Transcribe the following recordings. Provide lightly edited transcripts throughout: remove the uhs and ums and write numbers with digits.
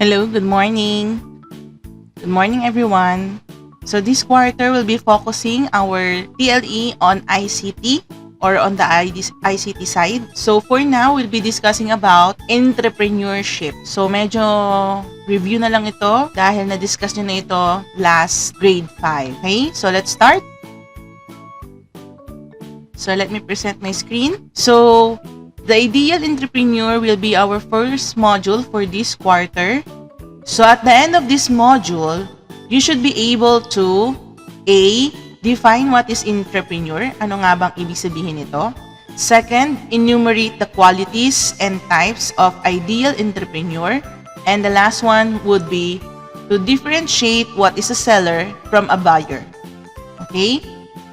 Hello, good morning. Good morning, everyone. So this quarter will be focusing our TLE on ICT or on the ICT side. So for now, we'll be discussing about entrepreneurship. So medyo review na lang ito dahil na-discuss nyo na ito last grade 5. Okay, so let's start. So let me present my screen. So the ideal entrepreneur will be our first module for this quarter. So at the end of this module, you should be able to A. Define what is entrepreneur. Ano nga bang ibig sabihin nito? Second, enumerate the qualities and types of ideal entrepreneur. And the last one would be to differentiate what is a seller from a buyer. Okay?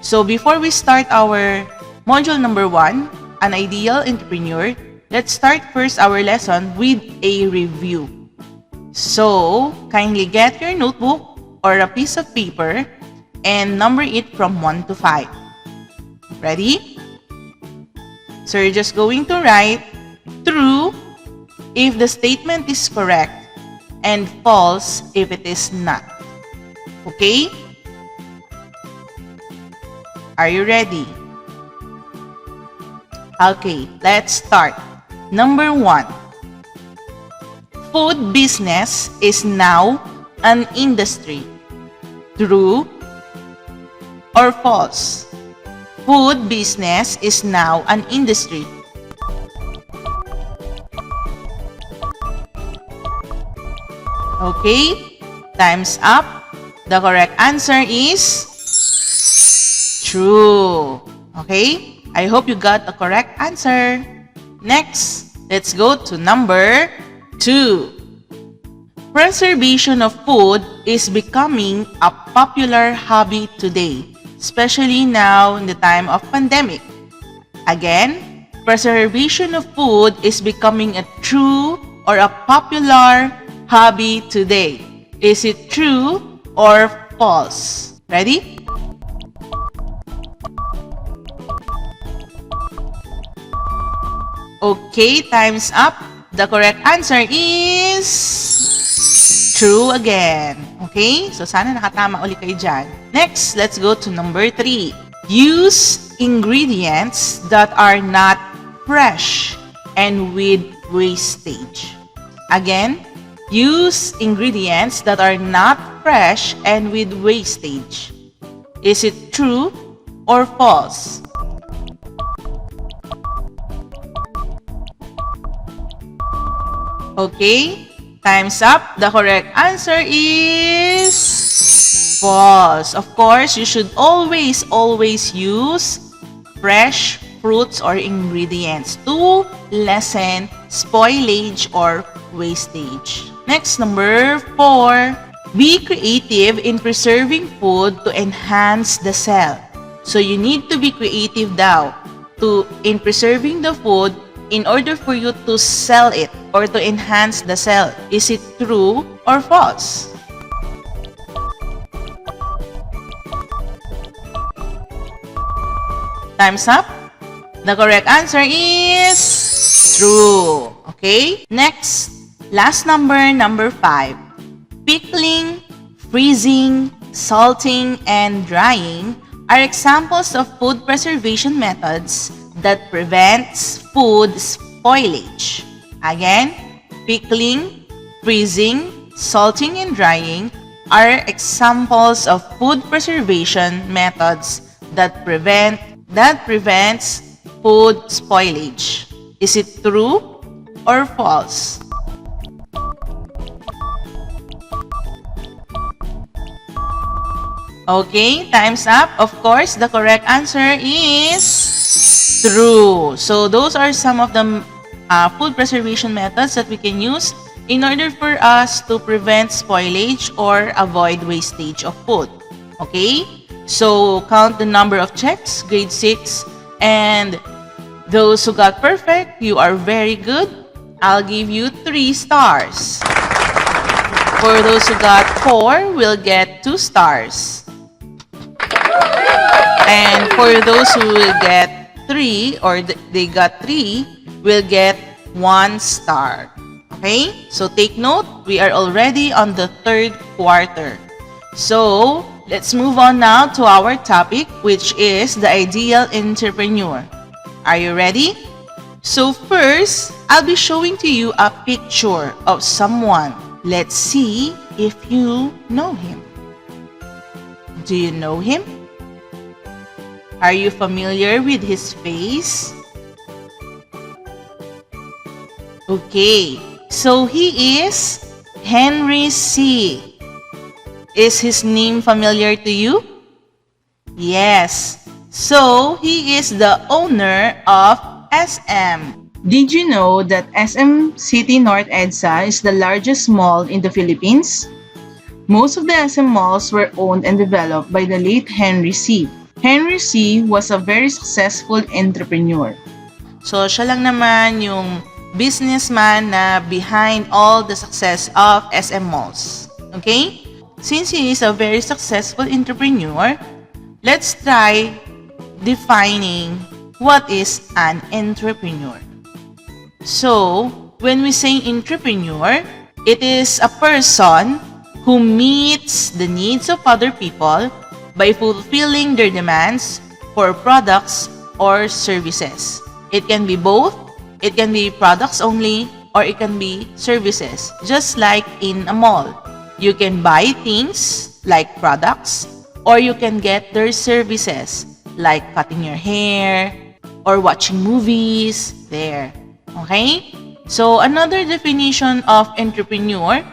So before we start our module number 1, an ideal entrepreneur, let's start first our lesson with a review. So, kindly get your notebook or a piece of paper and number it from 1 to 5. Ready? So, you're just going to write true if the statement is correct and false if it is not. Okay? Are you ready? Okay, let's start. Number 1. Food business is now an industry. True or false? Food business is now an industry. Okay, time's up. The correct answer is true. Okay, I hope you got the correct answer. Next, let's go to number 2. Preservation of food is becoming a popular hobby today, especially now in the time of pandemic. Again, preservation of food is becoming a true or a popular hobby today. Is it true or false? Ready? Okay, time's up. The correct answer is true again. Okay? So, sana nakatama ulit kayo dyan. Next, let's go to number 3. Use ingredients that are not fresh and with wastage. Again, use ingredients that are not fresh and with wastage. Is it true or false? Okay, time's up. The correct answer is false. Of course, you should always use fresh fruits or ingredients to lessen spoilage or wastage. Next, number 4. Be creative in preserving food to enhance the sale. So you need to be creative daw in preserving the food in order for you to sell it or to enhance the sale. Is it true or false? Time's up. The correct answer is true. Okay? Next, last number 5. Pickling, freezing, salting, and drying are examples of food preservation methods that prevents food spoilage. Again, pickling, freezing, salting, and drying are examples of food preservation methods that prevents food spoilage. Is it true or false? Okay, time's up. Of course, the correct answer is true. So those are some of the food preservation methods that we can use in order for us to prevent spoilage or avoid wastage of food. Okay? So count the number of checks, grade 6, and those who got perfect, you are very good. I'll give you 3 stars. For those who got 4, we'll get 2 stars. And for those who will get 3 or they got 3, will get 1 star. Okay? So take note, we are already on the third quarter. So let's move on now to our topic, which is the ideal entrepreneur. Are you ready? So first, I'll be showing to you a picture of someone. Let's see if you know him. Do you know him? Are you familiar with his face? Okay, so he is Henry C. Is his name familiar to you? Yes. So he is the owner of SM. Did you know that SM City North EDSA is the largest mall in the Philippines? Most of the SM malls were owned and developed by the late Henry C. Henry C. was a very successful entrepreneur. So siya lang naman yung businessman na behind all the success of SM malls. Okay? Since he is a very successful entrepreneur, let's try defining what is an entrepreneur. So, when we say entrepreneur, it is a person who meets the needs of other people by fulfilling their demands for products or services. It can be both. It can be products only, or it can be services, just like in a mall. You can buy things like products, or you can get their services like cutting your hair or watching movies there. Okay? So another definition of entrepreneur,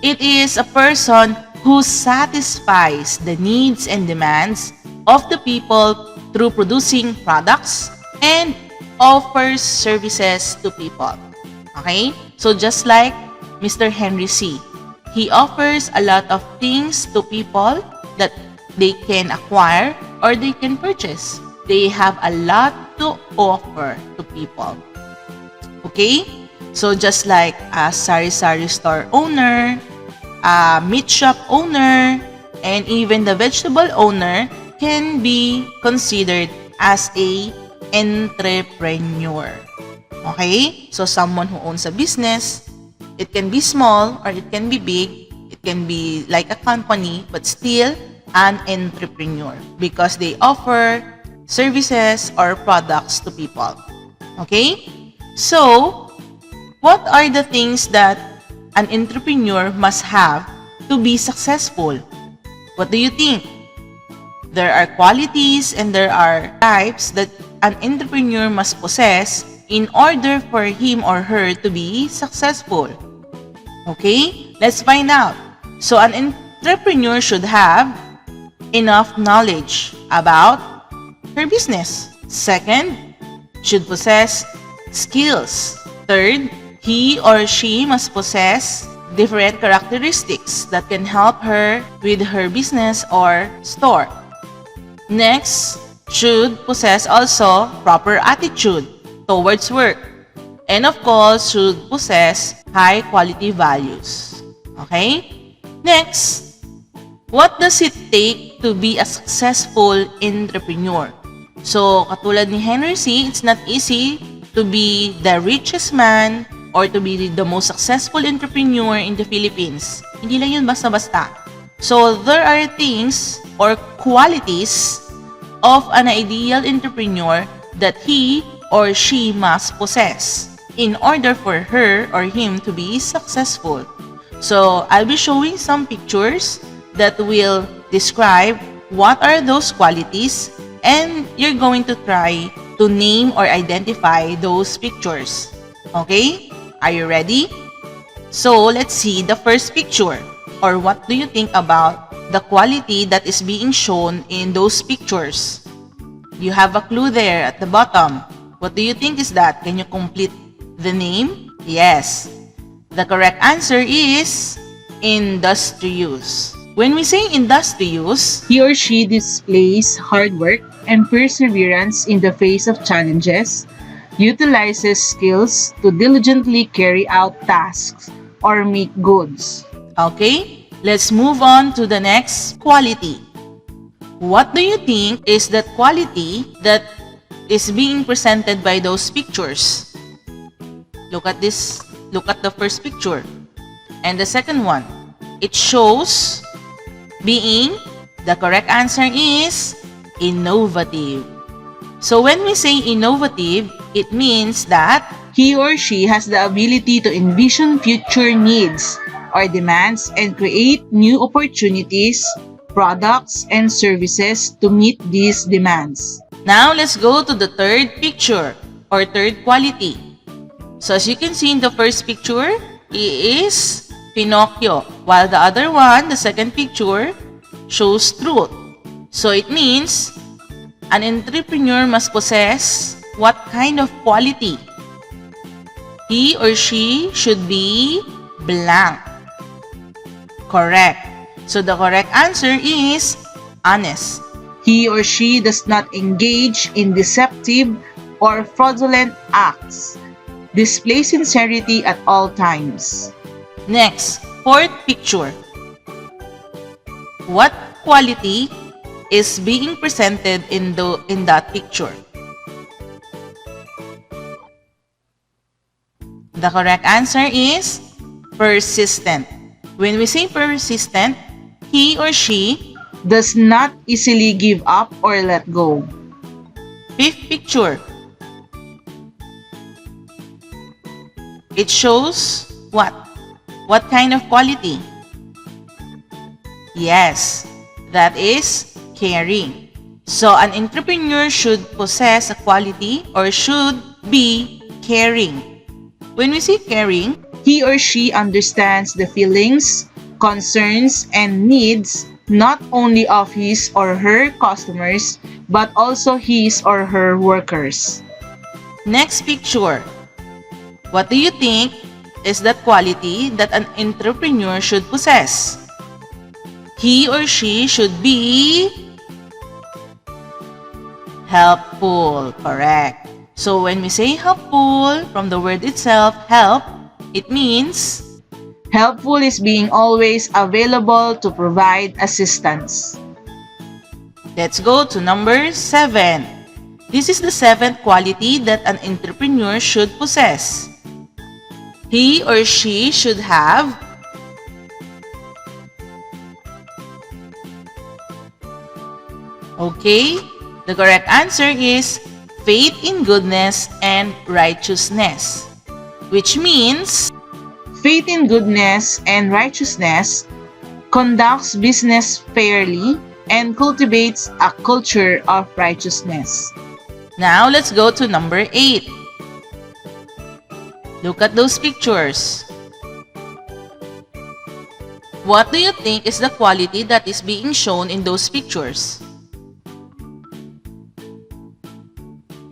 it is a person who satisfies the needs and demands of the people through producing products and offers services to people. Okay? So just like Mr. Henry C., he offers a lot of things to people that they can acquire or they can purchase. They have a lot to offer to people. Okay? So just like a sari-sari store owner, a meat shop owner, and even the vegetable owner can be considered as a entrepreneur. Okay? So someone who owns a business, it can be small or it can be big. It can be like a company, but still an entrepreneur because they offer services or products to people. Okay? So, what are the things that an entrepreneur must have to be successful? What do you think? There are qualities and there are types that an entrepreneur must possess in order for him or her to be successful. Okay? Let's find out. So, an entrepreneur should have enough knowledge about her business. Second, should possess skills. Third, he or she must possess different characteristics that can help her with her business or store. Next, should possess also proper attitude towards work. And of course, should possess high quality values. Okay? Next, what does it take to be a successful entrepreneur? So, katulad ni Henry C., it's not easy to be the richest man or to be the most successful entrepreneur in the Philippines. Hindi lang yun basta-basta. So, there are things or qualities of an ideal entrepreneur that he or she must possess in order for her or him to be successful. So, I'll be showing some pictures that will describe what are those qualities, and you're going to try to name or identify those pictures. Okay? Are you ready? So, let's see the first picture. Or what do you think about the quality that is being shown in those pictures? You have a clue there at the bottom. What do you think is that? Can you complete the name? Yes. The correct answer is industrious. When we say industrious, he or she displays hard work and perseverance in the face of challenges, utilizes skills to diligently carry out tasks or make goods. Okay, let's move on to the next quality. What do you think is that quality that is being presented by those pictures? Look at Look at the first picture. And the second one. It shows being, the correct answer is innovative. So when we say innovative, it means that he or she has the ability to envision future needs or demands and create new opportunities, products, and services to meet these demands. Now, let's go to the third picture or third quality. So as you can see in the first picture, he is Pinocchio, while the other one, the second picture, shows truth. So it means an entrepreneur must possess what kind of quality? He or she should be blank. Correct. So the correct answer is honest. He or she does not engage in deceptive or fraudulent acts. Display sincerity at all times. Next, fourth picture. What quality is being presented in that picture? The correct answer is persistent. When we say persistent, he or she does not easily give up or let go. Fifth picture. It shows what? What kind of quality? Yes, that is caring. So an entrepreneur should possess a quality or should be caring. When we say caring, he or she understands the feelings, concerns, and needs not only of his or her customers, but also his or her workers. Next picture. What do you think is that quality that an entrepreneur should possess? He or she should be helpful. Correct. So when we say helpful, from the word itself, help, it means helpful is being always available to provide assistance. Let's go to number 7. This is the seventh quality that an entrepreneur should possess. He or she should have the correct answer is faith in goodness and righteousness, which means faith in goodness and righteousness conducts business fairly and cultivates a culture of righteousness. Now let's go to number 8. Look at those pictures. What do you think is the quality that is being shown in those pictures?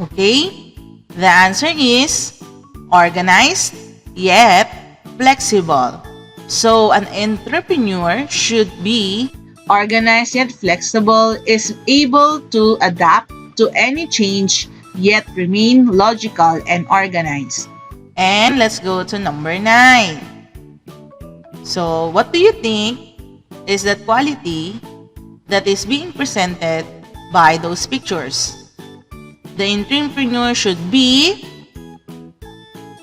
Okay, the answer is organized yet flexible. So an entrepreneur should be organized yet flexible, is able to adapt to any change yet remain logical and organized. And let's go to number 9. So what do you think is that quality that is being presented by those pictures? The entrepreneur should be,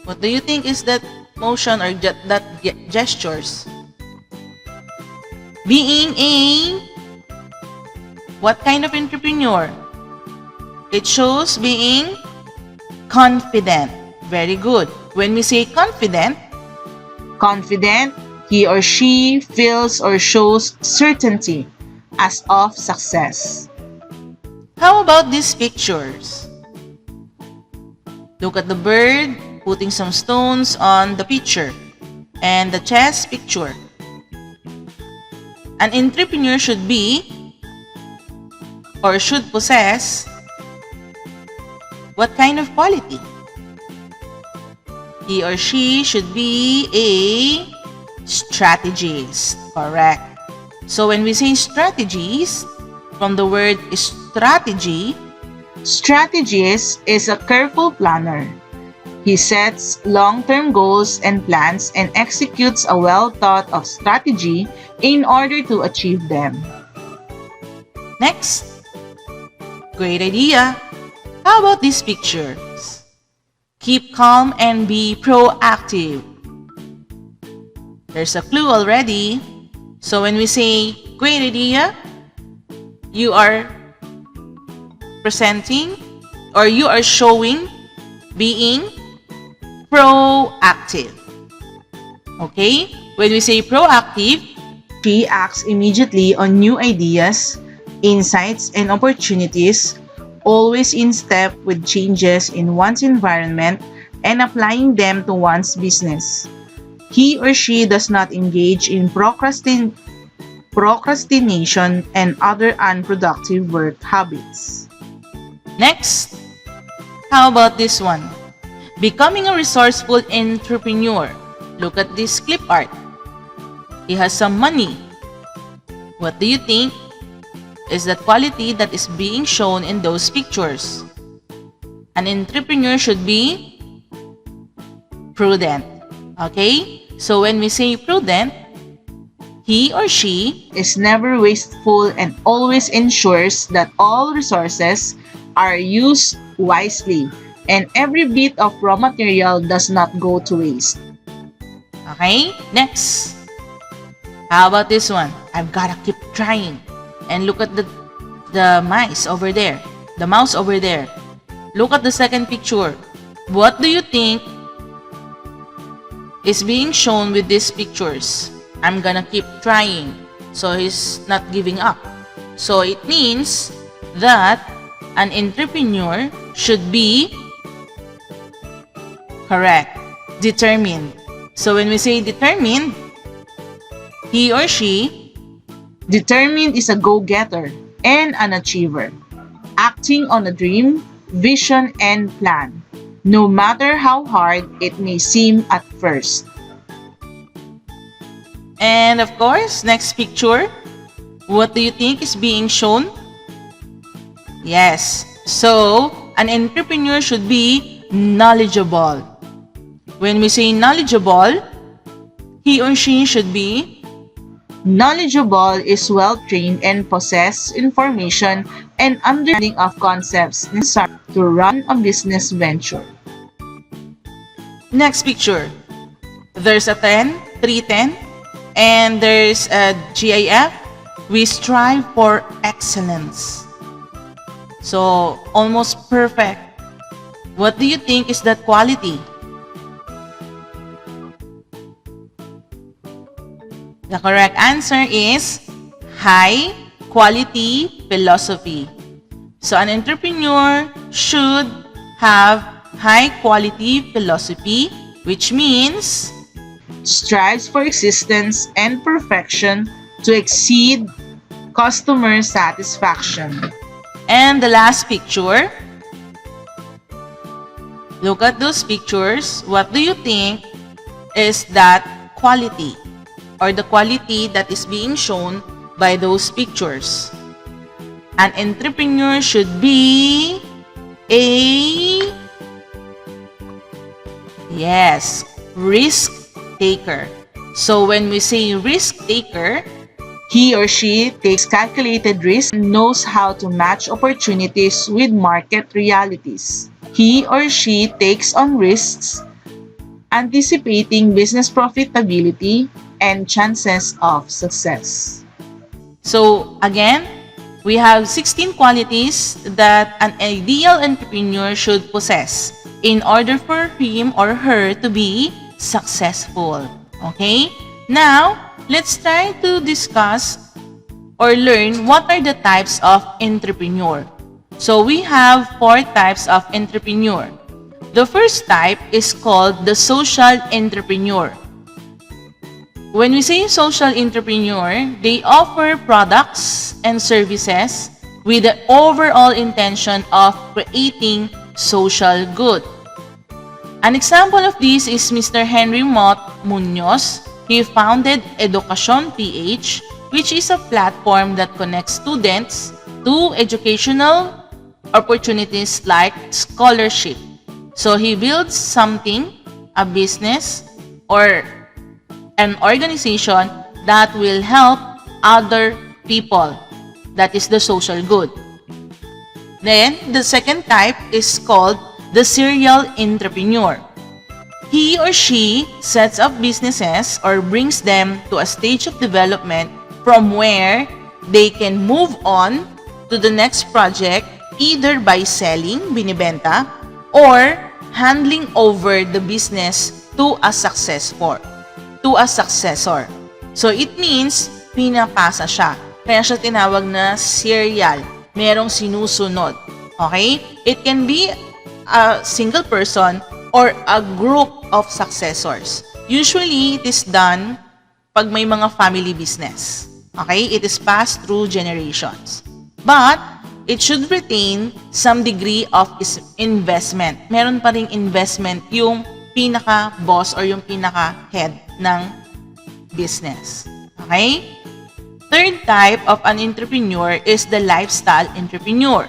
what do you think is that motion or that gestures? Being a, what kind of entrepreneur? It shows being confident. Very good. When we say confident, he or she feels or shows certainty as of success. How about these pictures? Look at the bird putting some stones on the picture and the chess picture. An entrepreneur should be or should possess what kind of quality? He or she should be a strategist. Correct. So when we say strategies, from the word strategy, strategist is a careful planner. He sets long-term goals and plans and executes a well-thought-of strategy in order to achieve them. Next. Great idea. How about these pictures? Keep calm and be proactive. There's a clue already. So when we say great idea, you are presenting or you are showing being proactive. Okay? When we say proactive, she acts immediately on new ideas, insights, and opportunities, always in step with changes in one's environment and applying them to one's business. He or she does not engage in procrastination and other unproductive work habits. Next, how about this one? Becoming a resourceful entrepreneur. Look at this clip art. He has some money. What do you think is that quality that is being shown in those pictures? An entrepreneur should be prudent. Okay? So when we say prudent, he or she is never wasteful and always ensures that all resources are used wisely and every bit of raw material does not go to waste. Okay? Next. How about this one? I've gotta keep trying. And look at the mice over there. The mouse over there. Look at the second picture. What do you think is being shown with these pictures? I'm gonna keep trying. So he's not giving up. So it means that an entrepreneur should be correct, determined. So when we say determined, he or she, determined is a go-getter and an achiever, acting on a dream, vision, and plan, no matter how hard it may seem at first. And of course, next picture, what do you think is being shown? Yes, so an entrepreneur should be knowledgeable. When we say knowledgeable, he or she should be knowledgeable is well-trained and possess information and understanding of concepts necessary to run a business venture. Next picture. There's a 10, 310, and there's a GIF. We strive for excellence. So, almost perfect. What do you think is that quality? The correct answer is high quality philosophy. So an entrepreneur should have high quality philosophy, which means strives for existence and perfection to exceed customer satisfaction. And the last picture. Look at those pictures. What do you think is that quality? Or the quality that is being shown by those pictures? An entrepreneur should be a risk taker. So when we say risk taker, he or she takes calculated risks and knows how to match opportunities with market realities. He or she takes on risks, anticipating business profitability and chances of success. So again, we have 16 qualities that an ideal entrepreneur should possess in order for him or her to be successful. Okay? Now, let's try to discuss or learn what are the types of entrepreneur. So we have 4 types of entrepreneur. The first type is called the social entrepreneur. When we say social entrepreneur, they offer products and services with the overall intention of creating social good. An example of this is Mr. Henry Mott Munoz. He founded Educacion PH, which is a platform that connects students to educational opportunities like scholarship. So he builds something, a business, or an organization that will help other people. That is the social good. Then, the second type is called the serial entrepreneur. He or she sets up businesses or brings them to a stage of development from where they can move on to the next project either by selling, binibenta, or handling over the business to a successor. So it means pinapasa siya. Kaya siya tinawag na serial. Merong sinusunod. Okay? It can be a single person or a group of successors. Usually, it is done pag may mga family business. Okay? It is passed through generations. But, it should retain some degree of investment. Meron pa ring investment yung pinaka-boss or yung pinaka-head ng business. Okay? Third type of an entrepreneur is the lifestyle entrepreneur,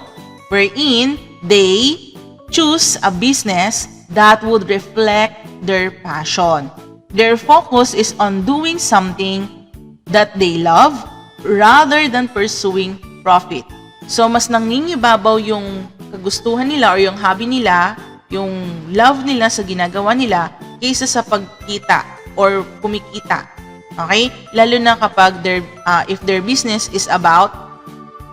wherein they choose a business that would reflect their passion. Their focus is on doing something that they love rather than pursuing profit. So, mas nangingibabaw yung kagustuhan nila or yung hobby nila, yung love nila sa ginagawa nila, kaysa sa pagkita or kumikita. Okay? Lalo na kapag if their business is about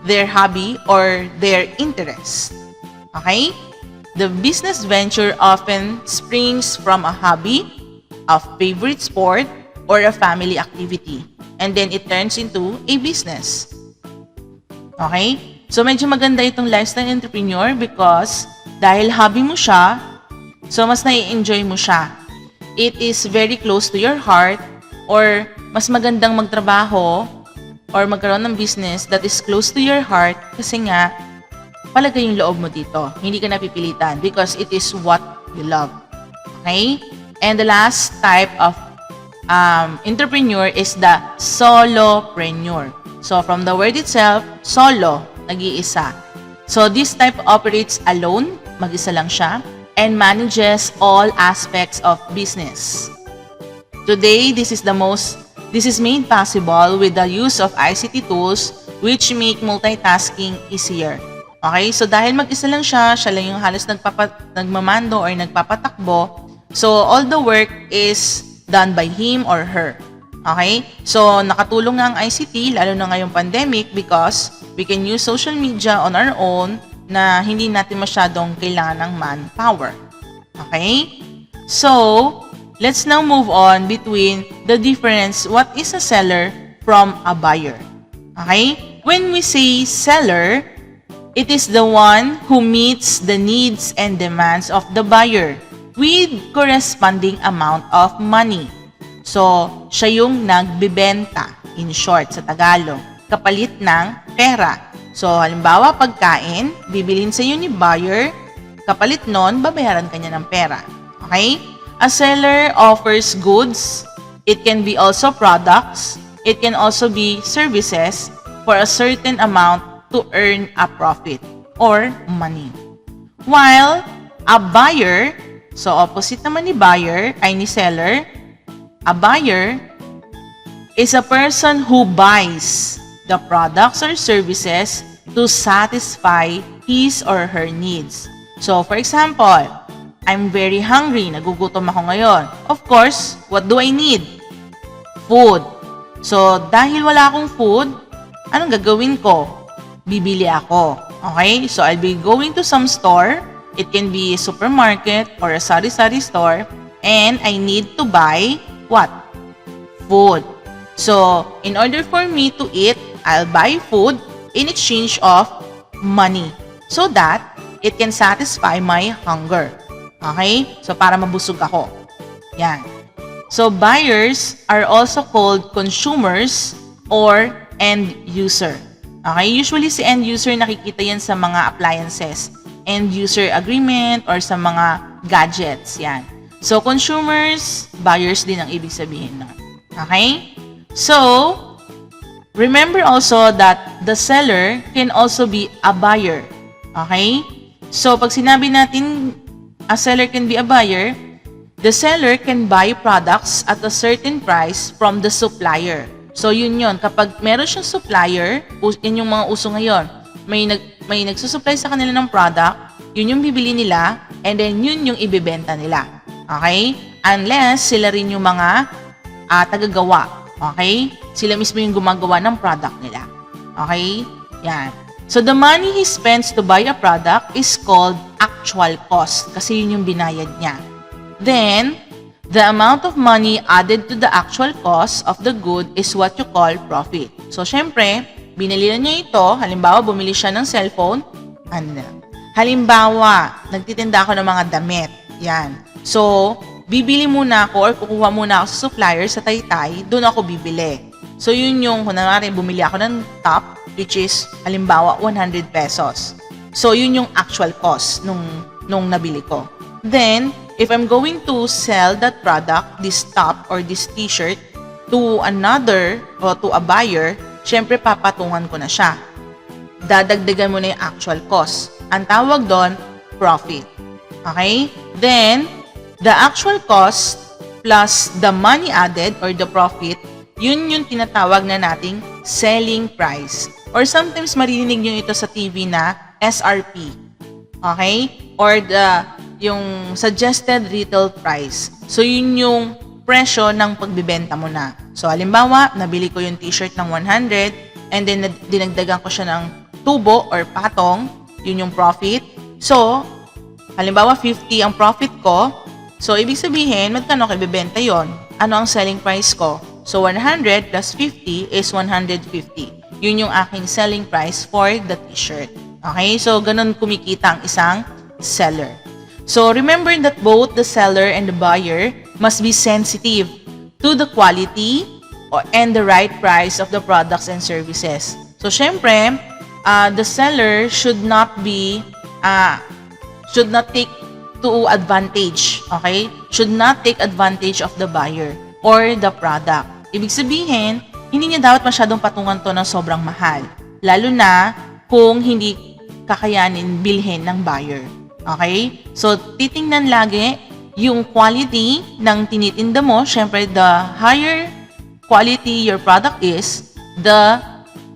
their hobby or their interest. Okay? The business venture often springs from a hobby, a favorite sport, or a family activity. And then it turns into a business. Okay? So medyo maganda itong lifestyle entrepreneur because dahil hobby mo siya, so mas nai-enjoy mo siya. It is very close to your heart, or mas magandang magtrabaho or magkaroon ng business that is close to your heart kasi nga palagay yung loob mo dito. Hindi ka napipilitan because it is what you love. Okay? And the last type of entrepreneur is the solopreneur. So from the word itself, solo, nag-iisa. So this type operates alone, mag-isa lang siya, and manages all aspects of business. Today, this is made possible with the use of ICT tools which make multitasking easier. Okay? So dahil mag-isa lang siya lang yung halos nagmamando or nagpapatakbo. So all the work is done by him or her. Okay? So nakatulong nga ang ICT lalo na ngayong pandemic because we can use social media on our own na hindi natin masyadong kailangan ng manpower. Okay? So, let's now move on between the difference what is a seller from a buyer. Okay? When we say seller, it is the one who meets the needs and demands of the buyer with corresponding amount of money. So, siya yung nagbibenta, in short, sa Tagalog, kapalit ng pera. So, halimbawa, pagkain, bibilhin sa iyo ni buyer, kapalit nun, babayaran kanya ng pera. Okay? A seller offers goods. It can be also products. It can also be services for a certain amount to earn a profit or money. While a buyer, so opposite naman ni buyer ay ni seller, a buyer is a person who buys the products or services to satisfy his or her needs. So, for example, I'm very hungry. Nagugutom ako ngayon. Of course, what do I need? Food. So, dahil wala akong food, anong gagawin ko? Bibili ako. Okay? So, I'll be going to some store. It can be a supermarket or a sari-sari store. And I need to buy what? Food. So, in order for me to eat, I'll buy food in exchange of money so that it can satisfy my hunger. Okay? So, para mabusog ako. Yan. So, buyers are also called consumers or end user. Okay? Usually, si end user nakikita yan sa mga appliances. End user agreement or sa mga gadgets. Yan. So, consumers, buyers din ang ibig sabihin nun. Okay? So, remember also that the seller can also be a buyer. Okay? So, pag sinabi natin a seller can be a buyer, the seller can buy products at a certain price from the supplier. So, yun yun. Kapag meron siyang supplier, yun yung mga uso ngayon. May nagsusupply sa kanila ng product, yun yung bibili nila, and then yun yung ibibenta nila. Okay? Unless sila rin yung mga tagagawa. Okay? Sila mismo yung gumagawa ng product nila. Okay? Yan. So, the money he spends to buy a product is called actual cost kasi yun yung binayad niya. Then, the amount of money added to the actual cost of the good is what you call profit. So, syempre, binili na niya ito. Halimbawa, bumili siya ng cellphone. Halimbawa, nagtitinda ako ng mga damit. Yan. So, bibili muna ako or kukuha muna ako sa supplier sa Taytay. Doon ako bibili. So, yun yung, kunwari, bumili ako ng top, which is, halimbawa, 100 pesos. So, yun yung actual cost nung nabili ko. Then, if I'm going to sell that product, this top or this t-shirt, to another or to a buyer, syempre papatungan ko na siya. Dadagdagan mo na yung actual cost. Ang tawag doon, profit. Okay? Then, the actual cost plus the money added or the profit, yun yung tinatawag na nating selling price. Or sometimes maririnig nyo ito sa TV na SRP. Okay? Or yung suggested retail price. So, yun yung presyo ng pagbibenta mo na. So, halimbawa, nabili ko yung t-shirt ng 100 and then dinagdagan ko siya ng tubo or patong. Yun yung profit. So, halimbawa, 50 ang profit ko. So, ibig sabihin, magkano ko ibibenta yon? Ano ang selling price ko? So, 100 plus 50 is 150. Yun yung aking selling price for the t-shirt. Okay? So, ganun kumikita ang isang seller. So, remember that both the seller and the buyer must be sensitive to the quality and the right price of the products and services. So, syempre, the seller should not take to advantage, okay? Should not take advantage of the buyer or the product. Ibig sabihin, hindi niya dapat masyadong patungan to ng sobrang mahal. Lalo na kung hindi kakayanin bilhin ng buyer. Okay? So, titingnan lagi yung quality ng tinitinda mo. Siyempre, the higher quality your product is, the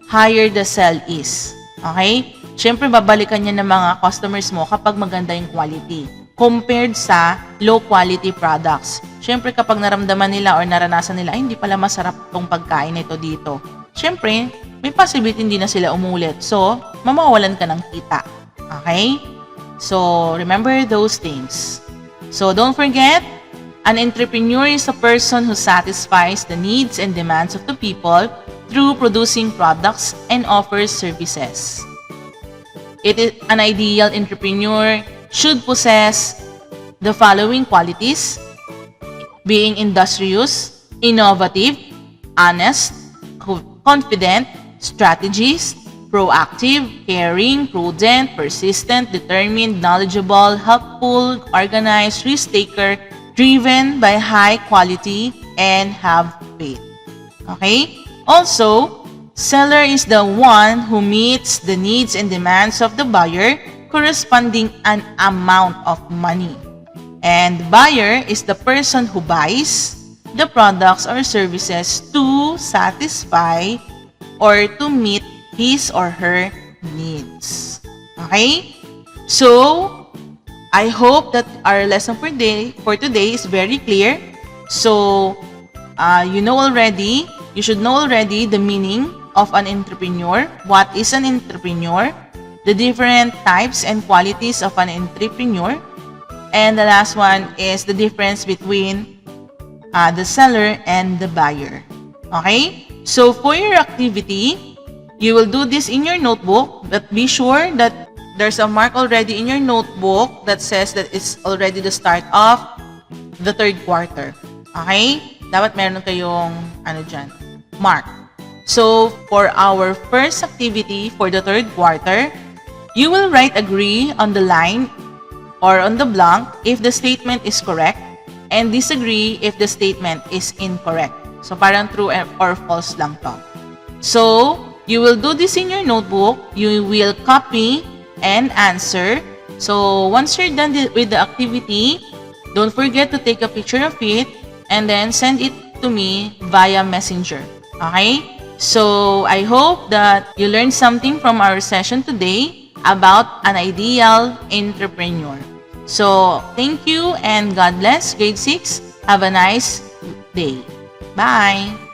higher the sell is. Okay? Siyempre, babalikan niya ng mga customers mo kapag maganda yung quality compared sa low quality products. Siyempre, kapag naramdaman nila or naranasan nila, ay, hindi pala masarap tong pagkain na ito dito. Siyempre, may possibility hindi na sila umulit. So, mamawalan ka ng kita. Okay? So, remember those things. So, don't forget, an entrepreneur is a person who satisfies the needs and demands of the people through producing products and offers services. An ideal entrepreneur should possess the following qualities: being industrious, innovative, honest, confident, strategist, proactive, caring, prudent, persistent, determined, knowledgeable, helpful, organized, risk-taker, driven by high quality, and have faith. Okay? Also, seller is the one who meets the needs and demands of the buyer corresponding an amount of money. And buyer is the person who buys the products or services to satisfy or to meet his or her needs. Okay? So, I hope that our lesson for today is very clear. So, you should know already the meaning of an entrepreneur. What is an entrepreneur? The different types and qualities of an entrepreneur. And the last one is the difference between the seller and the buyer. Okay? So, for your activity, you will do this in your notebook, but be sure that there's a mark already in your notebook that says that it's already the start of the third quarter. Okay? Dapat meron kayong, mark. So, for our first activity for the third quarter, you will write agree on the line or on the blank if the statement is correct and disagree if the statement is incorrect. So, parang true or false lang to. So, you will do this in your notebook. You will copy and answer. So, once you're done with the activity, don't forget to take a picture of it and then send it to me via Messenger. Okay? So, I hope that you learned something from our session today about an ideal entrepreneur. So, thank you and God bless grade 6. Have a nice day. Bye!